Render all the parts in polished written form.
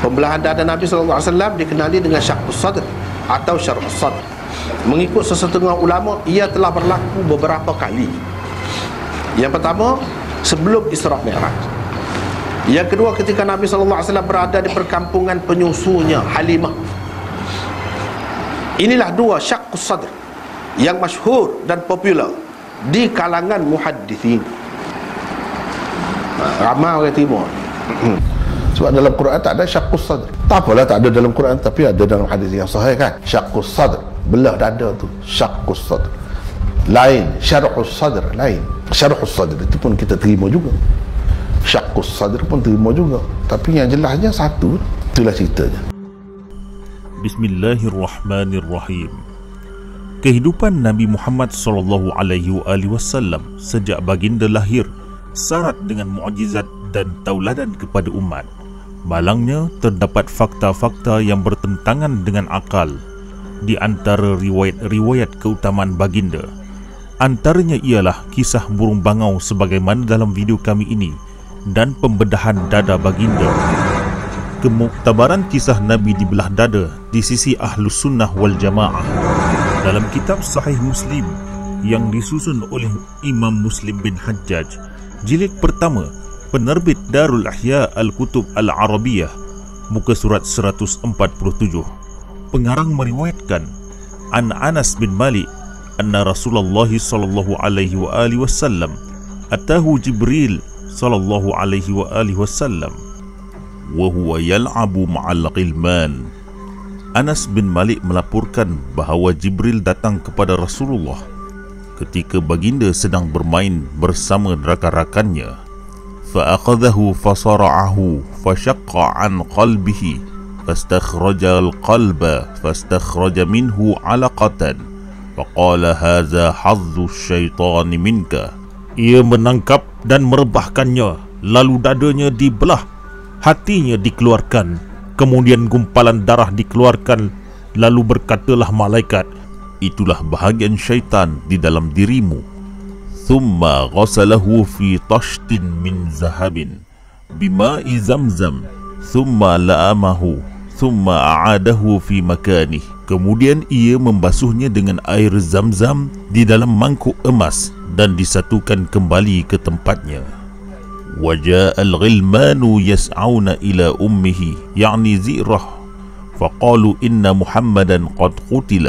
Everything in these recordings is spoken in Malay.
Pembelahan dada Nabi SAW dikenali dengan syaqqus sadr atau syar'us sadr. Mengikut sesetengah ulama, ia telah berlaku beberapa kali. Yang pertama, sebelum Isra Mi'raj. Yang kedua, ketika Nabi SAW berada di perkampungan penyusunya Halimah. Inilah dua syaqqus sadr yang masyhur dan popular di kalangan muhaddithin. Ramai orang timur. Sebab dalam Quran tak ada syaqqus sadr. Tak apalah tak ada dalam Quran, tapi ada dalam hadis yang sahih kan. Syaqqus sadr, belah dada tu, syaqqus sadr. Lain, syar'us sadr lain. Syar'us sadr itu pun kita terima juga. Syaqqus sadr pun terima juga. Tapi yang jelasnya satu, itulah ceritanya. Bismillahirrahmanirrahim. Kehidupan Nabi Muhammad SAW sejak baginda lahir syarat dengan mukjizat dan tauladan kepada umat. Malangnya terdapat fakta-fakta yang bertentangan dengan akal di antara riwayat-riwayat keutamaan baginda. Antaranya ialah kisah burung bangau sebagaimana dalam video kami ini dan pembedahan dada baginda. Kemuktabaran kisah Nabi di belah dada di sisi Ahlus Sunnah wal Jamaah dalam kitab Sahih Muslim yang disusun oleh Imam Muslim bin Hajjaj, jilid pertama, penerbit Darul Ihya Al-Kutub Al-Arabiyah, muka surat 147. Pengarang meriwayatkan an Anas bin Malik anna Rasulullah sallallahu alaihi wasallam atahu Jibril sallallahu alaihi wasallam wa huwa yal'abu ma'al ghilman. Anas bin Malik melaporkan bahawa Jibril datang kepada Rasulullah ketika baginda sedang bermain bersama rakan-rakannya. Fa'akhadhahu fasara'ahu fashaqqa an qalbihi fastakhraja al-qalba fastakhraja minhu 'alaqatan faqala hadza hazzu syaitani minka. Ia menangkap dan merebahkannya, lalu dadanya dibelah, hatinya dikeluarkan, kemudian gumpalan darah dikeluarkan, lalu berkatalah malaikat, itulah bahagian syaitan di dalam dirimu. Thumma ghasalahu fi tashtin min zahabin bima'i zamzam thumma la'amahu thumma a'adahu fi makanih. Kemudian ia membasuhnya dengan air zam-zam di dalam mangkuk emas dan disatukan kembali ke tempatnya. وجاء الغلمان يسعون إلى أمه يعني زئرة فقالوا إن محمدا قد قتل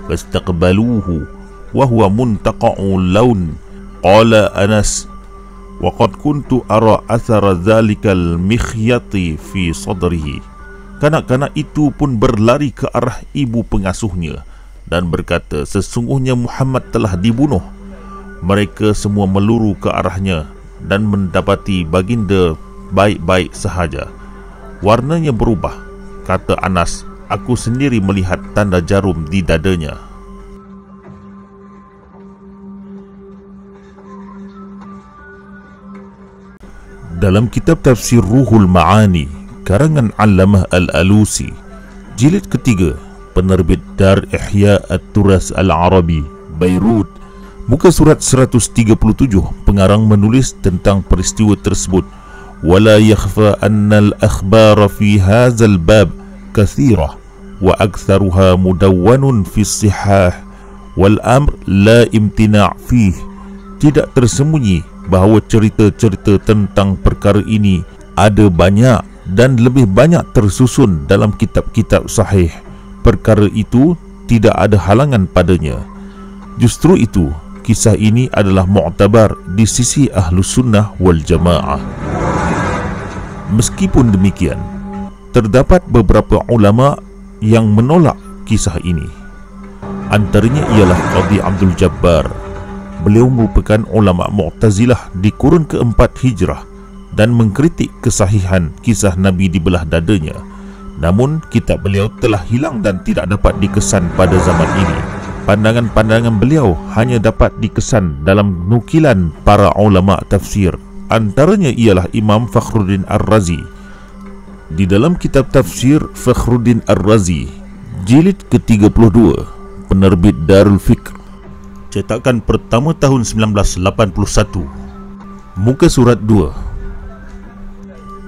فاستقبلوه وهو منتقع اللون. قال أنس وقد كنت أرى أثر ذلك المخيط في صدره. Kanak-kanak itu pun berlari ke arah ibu pengasuhnya dan berkata, sesungguhnya Muhammad telah dibunuh. Mereka semua meluru ke arahnya dan mendapati baginda baik-baik sahaja. Warnanya berubah. Kata Anas, aku sendiri melihat tanda jarum di dadanya. Dalam kitab tafsir Ruhul Ma'ani karangan Allamah Al-Alusi, jilid ketiga, penerbit Dar Ihya At-Turas Al-Arabi, Beirut, muka surat 137, pengarang menulis tentang peristiwa tersebut. Wala yakhfa anna al-akhbar fi hadzal bab kathirah wa aktharuha mudawwanun fi sihah wal amr la imtina' fih. Tidak tersembunyi bahawa cerita-cerita tentang perkara ini ada banyak dan lebih banyak tersusun dalam kitab-kitab sahih. Perkara itu tidak ada halangan padanya. Justru itu, kisah ini adalah mu'tabar di sisi Ahlus Sunnah wal Jamaah. Meskipun demikian, terdapat beberapa ulama yang menolak kisah ini. Antaranya ialah Qadhi Abdul Jabbar. Beliau merupakan ulama Mu'tazilah di kurun keempat Hijrah dan mengkritik kesahihan kisah Nabi di belah dadanya. Namun kitab beliau telah hilang dan tidak dapat dikesan pada zaman ini. Pandangan-pandangan beliau hanya dapat dikesan dalam nukilan para ulama tafsir. Antaranya ialah Imam Fakhruddin Ar-Razi. Di dalam kitab tafsir Fakhruddin Ar-Razi, jilid ke-32, penerbit Darul Fikr, cetakan pertama tahun 1981, muka surat 2.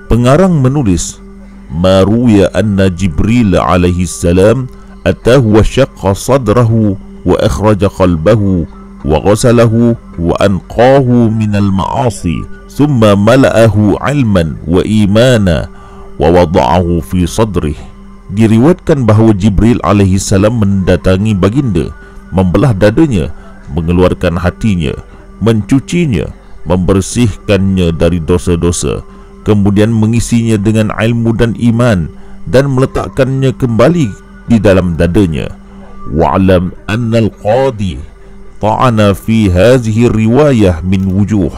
Pengarang menulis, ma ruya anna Jibril alaihi salam atahu wa syaqqa sadrahu wa akhraja qalbahu wa ghasalahu wa anqahu minal ma'asi thumma mala'ahu ilman wa imana wa wada'ahu fi sadrih. Diriwayatkan bahawa Jibril alaihi salam mendatangi baginda, membelah dadanya, mengeluarkan hatinya, mencucinya, membersihkannya dari dosa-dosa, kemudian mengisinya dengan ilmu dan iman, dan meletakkannya kembali di dalam dadanya. Wa'lam annal qadi ta'ana fi hazihi riwayah min wujuh.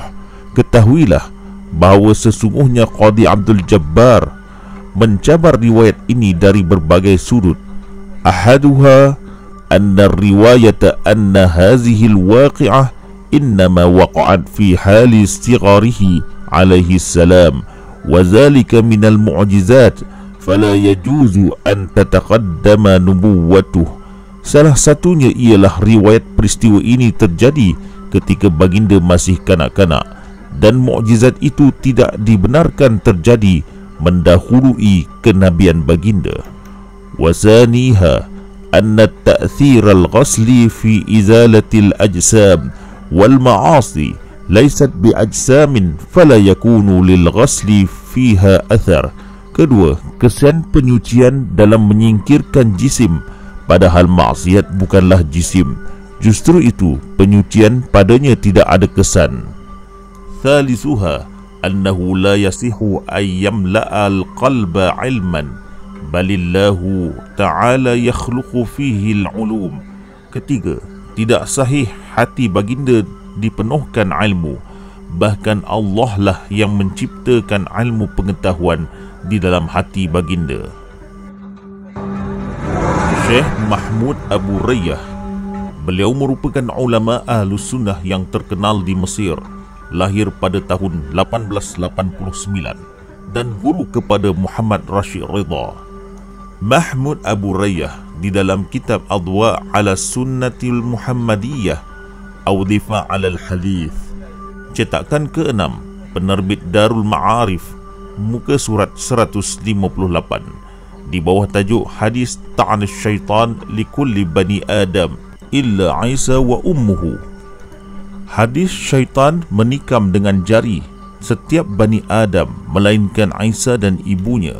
Ketahuilah bahawa sesungguhnya Qadi Abdul Jabbar mencabar riwayat ini dari berbagai sudut. Ahaduha anna riwayata anna hazihi alwaqi'ah innama waqa'at fi hali istigharihi alaihi salam wa dhalika minal mu'jizat fala yajuzu an tataqaddama nubuwwatuh. Salah satunya ialah riwayat peristiwa ini terjadi ketika baginda masih kanak-kanak, dan mukjizat itu tidak dibenarkan terjadi mendahului kenabian baginda. Wasaniha anna ta'thir al-ghasli fi izalatil ajsam wal ma'asi laysat bi ajsamin fala yakunu lil ghasli fiha athar. Kedua, kesan penyucian dalam menyingkirkan jisim, padahal maksiat bukanlah jisim, justru itu penyucian padanya tidak ada kesan. Thalisuha annahu la yasihu ay yamla'a al-qalba ilman balillahu ta'ala yakhluqu fihi al-ulum. Ketiga, tidak sahih hati baginda dipenuhkan ilmu, bahkan Allah lah yang menciptakan ilmu pengetahuan di dalam hati baginda. Syekh Mahmud Abu Rayyah, beliau merupakan ulama Ahlus Sunnah yang terkenal di Mesir, lahir pada tahun 1889 dan guru kepada Muhammad Rashid Ridha. Mahmud Abu Rayyah di dalam kitab Adwa' ala Sunnatil Muhammadiyah atau Difa' ala al-Hadith, cetakan ke-6, penerbit Darul Ma'arif, muka surat 158, di bawah tajuk Hadis Ta'an Syaitan likulli bani Adam illa Isa wa ummuhu. Hadis syaitan menikam dengan jari setiap bani Adam melainkan Isa dan ibunya.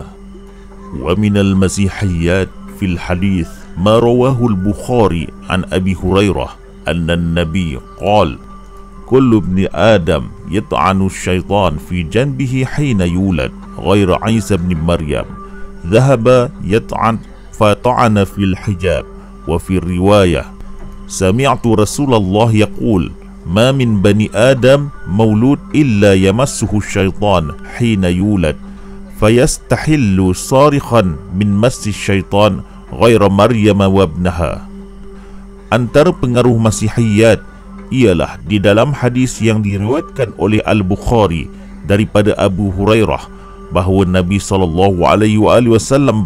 Wa minal masihiyat fil hadith ma rawahu al-Bukhari an Abi Hurairah anna an-nabi qala kullu ibni Adam yat'anu syaitan fi janbihi hina yulad ghaira Isa ibn Maryam dhahaba yat'an fata'ana fil hijab. Wa fi riwayah sami'tu Rasulullah yaqul ma min bani Adam maulud illa yamassuhu syaitan hina yulad fayastahillu sarikhan min massi syaitan ghaira Maryam wa ibnaha. Antara pengaruh masihiyat ialah di dalam hadis yang diriwayatkan oleh Al-Bukhari daripada Abu Hurairah bahawa Nabi SAW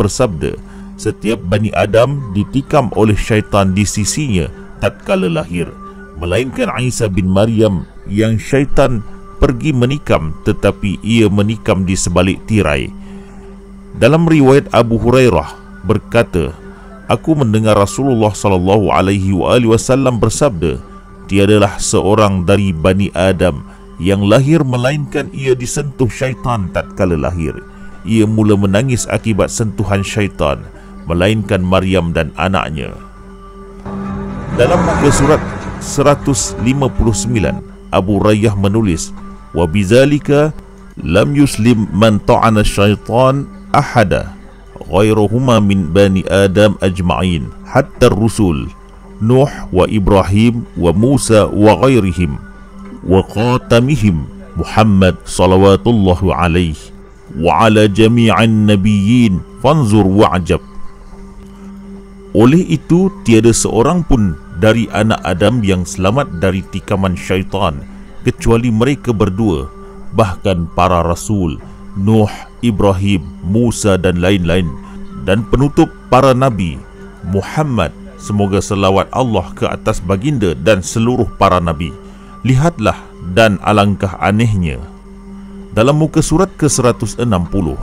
bersabda, setiap bani Adam ditikam oleh syaitan di sisinya tatkala lahir, melainkan Isa bin Maryam yang syaitan pergi menikam, tetapi ia menikam di sebalik tirai. Dalam riwayat Abu Hurairah berkata, aku mendengar Rasulullah SAW bersabda, tiadalah seorang dari bani Adam yang lahir melainkan ia disentuh syaitan tatkala lahir. Ia mula menangis akibat sentuhan syaitan, melainkan Maryam dan anaknya. Dalam muka surat 159, Abu Rayyah menulis, wa bizalika lam yuslim man ta'ana syaitan ahada ghairuhuma min bani Adam ajma'in hatta ar-rusul Nuh wa Ibrahim wa Musa wa ghairihim wa qatamihim Muhammad salawatullahu alaihi wa ala jami'an nabiyyin fanzur wa'jab. Oleh itu tiada seorang pun dari anak Adam yang selamat dari tikaman syaitan kecuali mereka berdua, bahkan para rasul Nuh, Ibrahim, Musa dan lain-lain, dan penutup para nabi Muhammad, semoga selawat Allah ke atas baginda dan seluruh para nabi. Lihatlah dan alangkah anehnya. Dalam muka surat ke-160,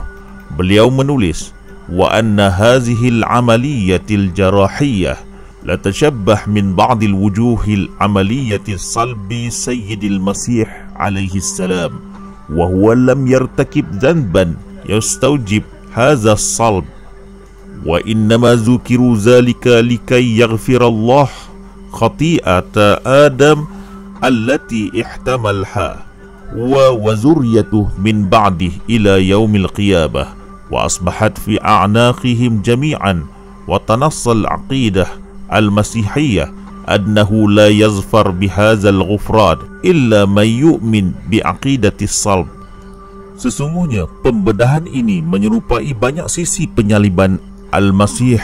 Beliau menulis, wa anna hazihil amaliyatil jarahiyah la tashabbah min ba'dil wujuhil amaliyatil salbi sayyidil masih alaihi salam wa huwa lam yartakib dhanban yastawjib hadha salb wa innama zukiru zalika likay yaghfirallah khati'ata Adam allati ihtamalha wa zurriyatuh min ba'dih ila yaumil qiyamah wa asbahat fi a'naqihim jami'an wa tanassal aqidah al-masihiyah annahu la yazfar bihadzal ghufran illa man yu'min bi'aqidati salb. Sesungguhnya pembedahan ini menyerupai banyak sisi penyaliban Al-Masih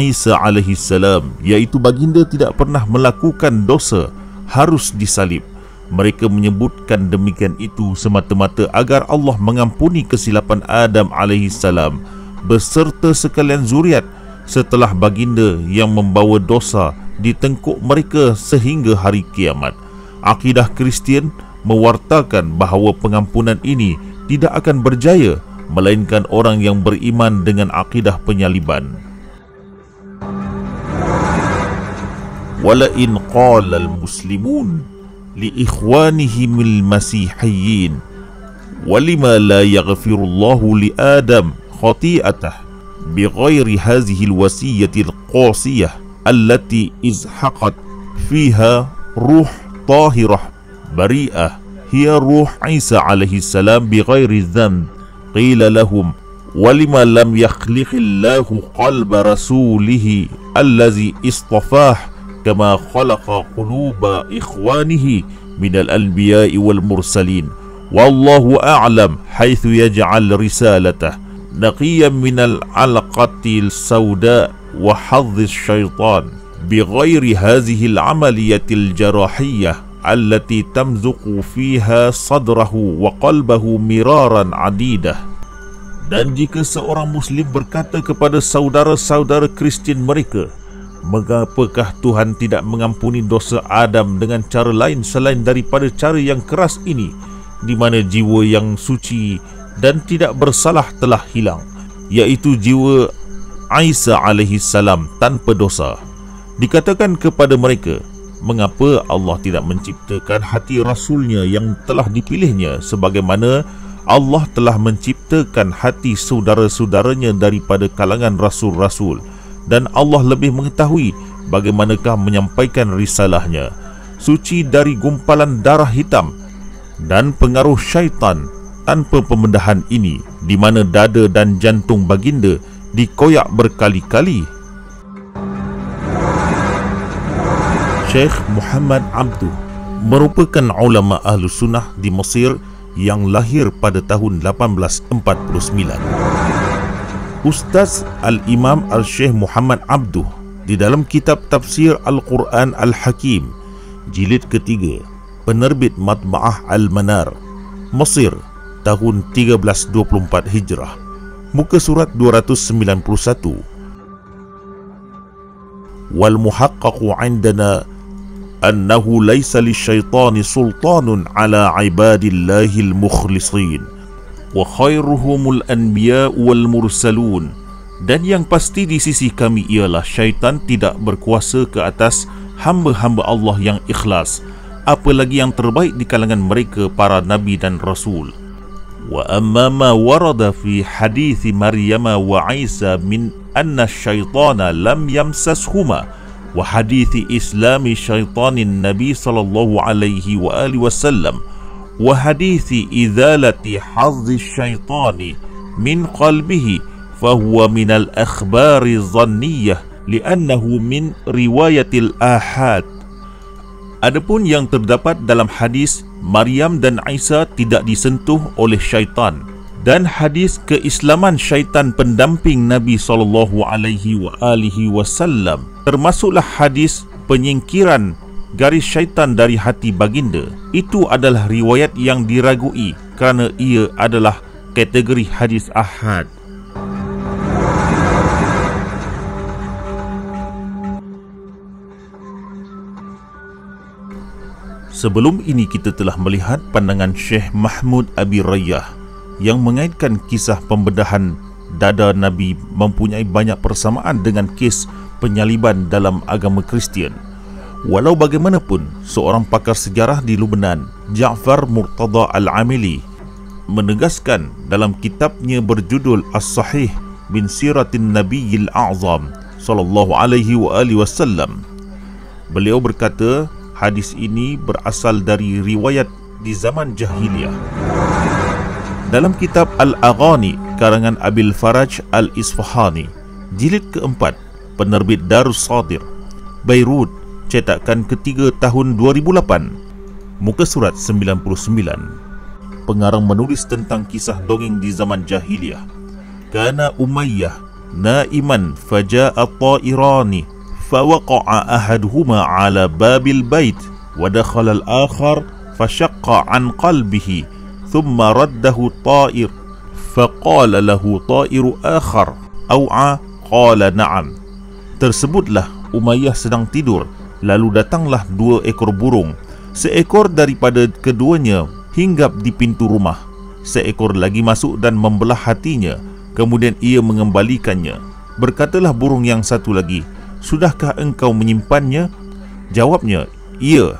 Isa alaihi salam, iaitu baginda tidak pernah melakukan dosa harus disalib. Mereka menyebutkan demikian itu semata-mata agar Allah mengampuni kesilapan Adam alaihi salam beserta sekalian zuriat setelah baginda yang membawa dosa di tengkuk mereka sehingga hari kiamat. Akidah Kristian mewartakan bahawa pengampunan ini tidak akan berjaya melainkan orang yang beriman dengan akidah penyaliban. Wala in qala al-muslimun li ikhwanihim al-masihiyyin walima la yaghfirullahu li Adam khati'atah bighairi hadhihi al-wasiyyati al-qasiyah allati izhaqat fiha ruh tahirah bari'ah hiya ruh Isa alaihi salam bighairi dhanb. Qila lahum walima lam yakhliqillahu qalba rasulihi allazi istafah kama khalaqa quluba ikhwanihi minal anbiya'i wal mursalin wallahu a'lam haitsu yaj'al risalatah naqiyan minal alaqatil sauda wa hadhish syaitan bighairi hadhihi al-amaliyatil jarahiyah allati tamzuqu fiha sadrahu wa qalbahu miraran adidah. Dan jika seorang muslim berkata kepada saudara-saudara Kristian mereka, mengapakah Tuhan tidak mengampuni dosa Adam dengan cara lain selain daripada cara yang keras ini, di mana jiwa yang suci dan tidak bersalah telah hilang, iaitu jiwa Isa alaihi salam tanpa dosa. Dikatakan kepada mereka, mengapa Allah tidak menciptakan hati Rasulnya yang telah dipilihnya sebagaimana Allah telah menciptakan hati saudara-saudaranya daripada kalangan Rasul-Rasul, dan Allah lebih mengetahui bagaimanakah menyampaikan risalahnya, suci dari gumpalan darah hitam dan pengaruh syaitan. Tanpa pembedahan ini, di mana dada dan jantung baginda dikoyak berkali-kali. Syekh Muhammad Abduh merupakan ulama Ahlus Sunnah di Mesir yang lahir pada tahun 1849. Ustaz Al-Imam Al-Syekh Muhammad Abduh di dalam kitab Tafsir Al-Quran Al-Hakim jilid ketiga, penerbit Matba'ah Al-Manar, Mesir, tahun 1324 Hijrah, muka surat 291. Wal muhaqqaqu 'indana annahu laysa lisyaitani sultanun ala ibadillahil mukhlisin wa khairuhumul anbiya wal mursalun. Dan yang pasti di sisi kami ialah syaitan tidak berkuasa ke atas hamba-hamba Allah yang ikhlas, apalagi yang terbaik di kalangan mereka para nabi dan rasul. Wa amma ma warada fi hadits Maryam wa Isa min anna syaitana lam yamsashuma wa hadithi islami syaitanin Nabi sallallahu alaihi wa alihi wasallam wa hadithi izalati hazzi syaitani min qalbihi fahuwa minal akhbari dhanniyah li'annahu min riwayatil ahad. Adapun yang terdapat dalam hadis Maryam dan Isa tidak disentuh oleh syaitan, dan hadis keislaman syaitan pendamping Nabi SAW, termasuklah hadis penyingkiran garis syaitan dari hati baginda, itu adalah riwayat yang diragui kerana ia adalah kategori hadis ahad. Sebelum ini kita telah melihat pandangan Syekh Mahmud Abi Rayyah yang mengaitkan kisah pembedahan dada Nabi mempunyai banyak persamaan dengan kes penyaliban dalam agama Kristian. Walau bagaimanapun, seorang pakar sejarah di Lubnan, Ja'far Murtada Al-Amili, menegaskan dalam kitabnya berjudul As-Sahih min Siratin Nabiyil A'zam sallallahu alaihi wasallam. Beliau berkata, hadis ini berasal dari riwayat di zaman jahiliyah. Dalam kitab Al-Aghani karangan Abil Faraj Al-Isfahani, jilid keempat, penerbit Darus Sadir, Beirut, cetakan ketiga tahun 2008, muka surat 99. Pengarang menulis tentang kisah dongeng di zaman jahiliyah. Kana Umayyah naiman faja'a ta'irani fawaqa'a ahaduhuma ala babil bait wa dakhala al-akhar fashaqqa an qalbihi thumma raddahu ta'ir faqala lahu ta'iru akhar aw'a qala na'am. Tersebutlah Umayyah sedang tidur, lalu datanglah dua ekor burung. Seekor daripada keduanya hinggap di pintu rumah, seekor lagi masuk dan membelah hatinya. Kemudian ia mengembalikannya. Berkatalah burung yang satu lagi, sudahkah engkau menyimpannya? Jawabnya, iya.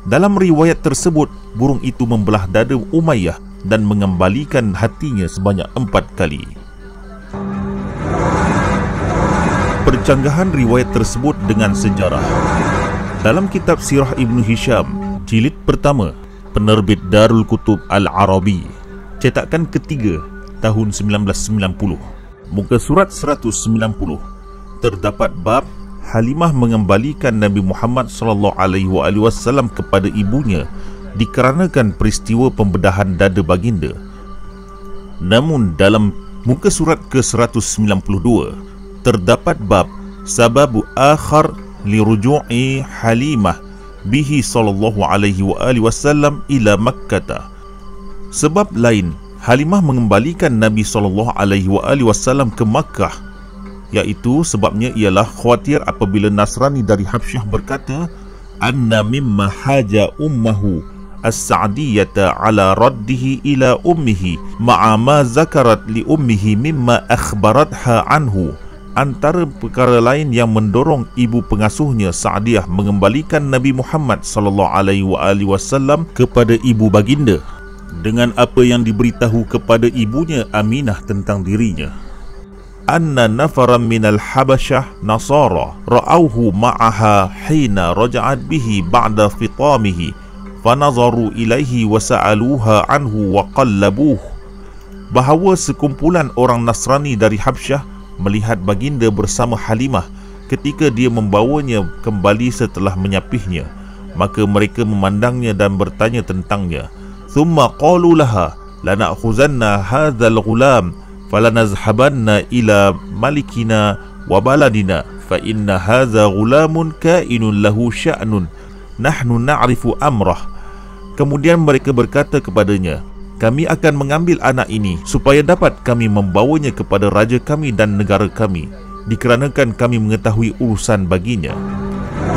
Dalam riwayat tersebut, burung itu membelah dada Umayyah dan mengembalikan hatinya sebanyak 4 kali. Percanggahan riwayat tersebut dengan sejarah. Dalam kitab Sirah Ibnu Hisham, jilid pertama, penerbit Darul Kutub Al-Arabi, cetakan ketiga tahun 1990, muka surat 190, terdapat bab Halimah mengembalikan Nabi Muhammad SAW kepada ibunya dikarenakan peristiwa pembedahan dada baginda. Namun dalam muka surat ke-192 terdapat bab Sababu akhar li ruju'i Halimah bihi SAW ila Makkah. Sebab lain Halimah mengembalikan Nabi SAW ke Makkah, iaitu sebabnya ialah khawatir apabila Nasrani dari Habsyah berkata, anna mimma haja ummahu as-Sa'diyata ala raddihi ila ummihi ma'a ma zakarat li ummihi mimma akhbaratha anhu. Antara perkara lain yang mendorong ibu pengasuhnya Sa'diyah mengembalikan Nabi Muhammad SAW kepada ibu baginda dengan apa yang diberitahu kepada ibunya Aminah tentang dirinya. Anna nafaran minal Habasyah Nasara ra'auhu ma'aha hina raja'at bihi ba'da fitamihi fanazaru ilaihi wa sa'aluha anhu wa qallabuh. Bahawa sekumpulan orang Nasrani dari Habsyah melihat baginda bersama Halimah ketika dia membawanya kembali setelah menyapihnya, maka mereka memandangnya dan bertanya tentangnya. Thumma qalu laha lana'khuzanna hadzal ghulam falanazhabanna ila malikina wa baladina fa inna hadza ghulamun kainun lahu sya'nun nahnu na'rifu amrah. Kemudian mereka berkata kepadanya, kami akan mengambil anak ini supaya dapat kami membawanya kepada raja kami dan negara kami, dikarenakan kami mengetahui urusan baginya.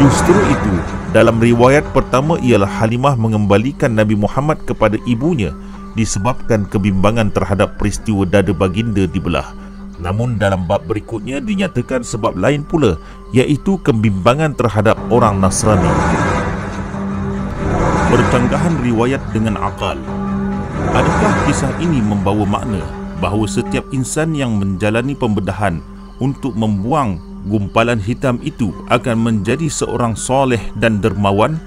Justru itu, dalam riwayat pertama ialah Halimah mengembalikan Nabi Muhammad kepada ibunya disebabkan kebimbangan terhadap peristiwa dada baginda dibelah. Namun dalam bab berikutnya dinyatakan sebab lain pula, iaitu kebimbangan terhadap orang Nasrani. Percanggahan riwayat dengan akal. Adakah kisah ini membawa makna bahawa setiap insan yang menjalani pembedahan untuk membuang gumpalan hitam itu akan menjadi seorang soleh dan dermawan?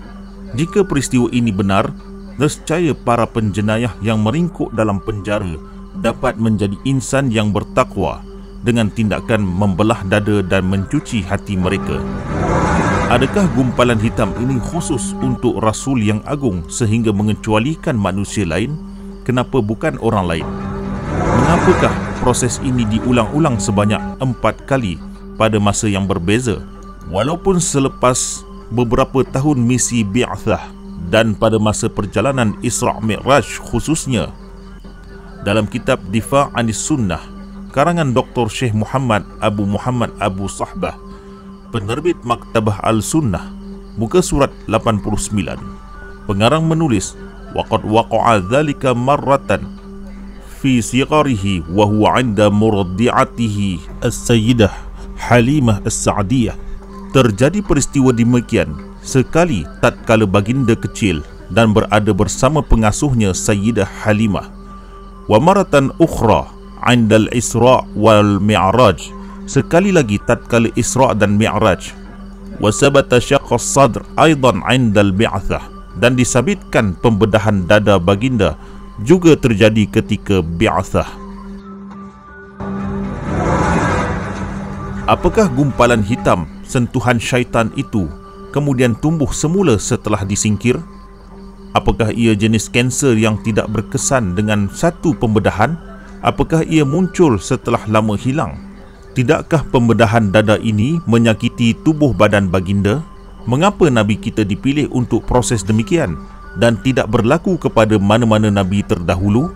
Jika peristiwa ini benar, nescaya para penjenayah yang meringkuk dalam penjara dapat menjadi insan yang bertakwa dengan tindakan membelah dada dan mencuci hati mereka. Adakah gumpalan hitam ini khusus untuk Rasul yang agung sehingga mengecualikan manusia lain? Kenapa bukan orang lain? Mengapakah proses ini diulang-ulang sebanyak 4 kali pada masa yang berbeza? Walaupun selepas beberapa tahun misi Bi'athah dan pada masa perjalanan Isra' Mi'raj khususnya. Dalam kitab Difa' Anis Sunnah karangan Dr. Syekh Muhammad Abu Sahbah, penerbit Maktabah Al-Sunnah, muka surat 89, pengarang menulis, waqad waqa'a dzalika marratan fi sigharihi wa huwa 'inda murdi'atihi as-sayyidah Halimah as-Sa'diyah. Terjadi peristiwa demikian sekali tatkala baginda kecil dan berada bersama pengasuhnya Sayyidah Halimah. Wa maratan ukhra 'inda al-Isra' wal Mi'raj, sekali lagi tatkala Isra' dan Mi'raj. Wa sabata syaqq as-sadr aidan 'inda al-bi'tsah, dan disabitkan pembedahan dada baginda juga terjadi ketika bi'tsah. Apakah gumpalan hitam sentuhan syaitan itu kemudian tumbuh semula setelah disingkir? Apakah ia jenis kanser yang tidak berkesan dengan satu pembedahan? Apakah ia muncul setelah lama hilang? Tidakkah pembedahan dada ini menyakiti tubuh badan baginda? Mengapa Nabi kita dipilih untuk proses demikian dan tidak berlaku kepada mana-mana Nabi terdahulu?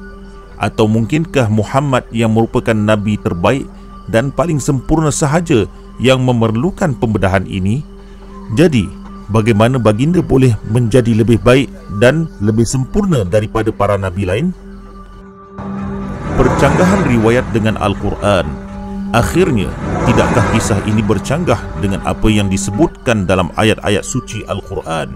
Atau mungkinkah Muhammad yang merupakan Nabi terbaik dan paling sempurna sahaja yang memerlukan pembedahan ini? Jadi, bagaimana baginda boleh menjadi lebih baik dan lebih sempurna daripada para Nabi lain? Percanggahan riwayat dengan Al-Quran. Akhirnya, tidakkah kisah ini bercanggah dengan apa yang disebutkan dalam ayat-ayat suci Al-Quran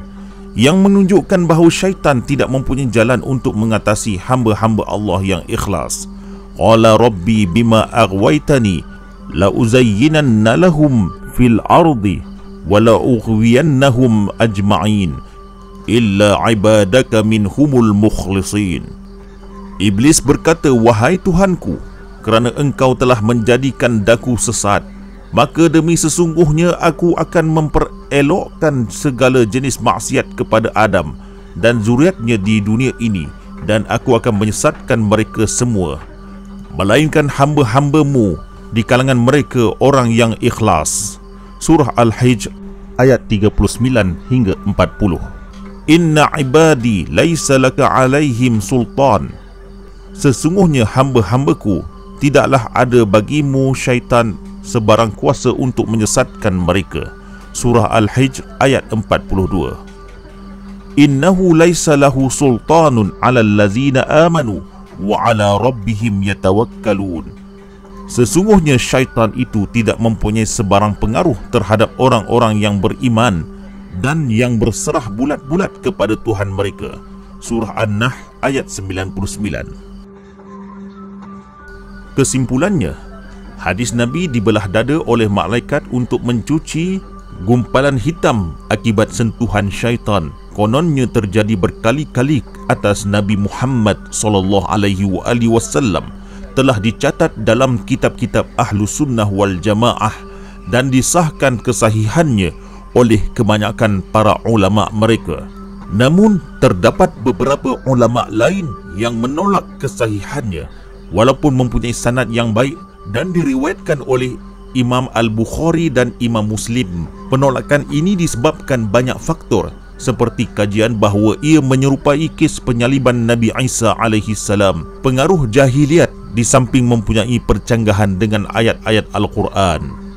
yang menunjukkan bahawa syaitan tidak mempunyai jalan untuk mengatasi hamba-hamba Allah yang ikhlas? Qala rabbi bima aghwaytani la uzayyinanna lahum fil ardi wa la ughwiyannahum ajma'in illa ibadaka minhumul mukhlisin. Iblis berkata, wahai Tuhanku, kerana engkau telah menjadikan daku sesat, maka demi sesungguhnya aku akan memperelokkan segala jenis maksiat kepada Adam dan zuriatnya di dunia ini, dan aku akan menyesatkan mereka semua, melainkan hamba-hambamu di kalangan mereka orang yang ikhlas. Surah Al-Hijr ayat 39 hingga 40. Inna ibadi laisa laka alaihim sultan. Sesungguhnya hamba-hambaku, tidaklah ada bagimu syaitan sebarang kuasa untuk menyesatkan mereka. Surah Al-Hijr ayat 42. Innahu laisa lahu sultanun 'alal ladzina amanu wa 'ala rabbihim yatawakkalun. Sesungguhnya syaitan itu tidak mempunyai sebarang pengaruh terhadap orang-orang yang beriman dan yang berserah bulat-bulat kepada Tuhan mereka. Surah An-Nahl ayat 99. Kesimpulannya, hadis Nabi dibelah dada oleh malaikat untuk mencuci gumpalan hitam akibat sentuhan syaitan. Kononnya terjadi berkali-kali atas Nabi Muhammad SAW, telah dicatat dalam kitab-kitab Ahlus Sunnah wal Jamaah dan disahkan kesahihannya oleh kebanyakan para ulama mereka. Namun terdapat beberapa ulama lain yang menolak kesahihannya walaupun mempunyai sanad yang baik dan diriwayatkan oleh Imam Al-Bukhari dan Imam Muslim. Penolakan ini disebabkan banyak faktor, seperti kajian bahawa ia menyerupai kes penyaliban Nabi Isa AS, pengaruh jahiliat di samping mempunyai percanggahan dengan ayat-ayat Al-Quran.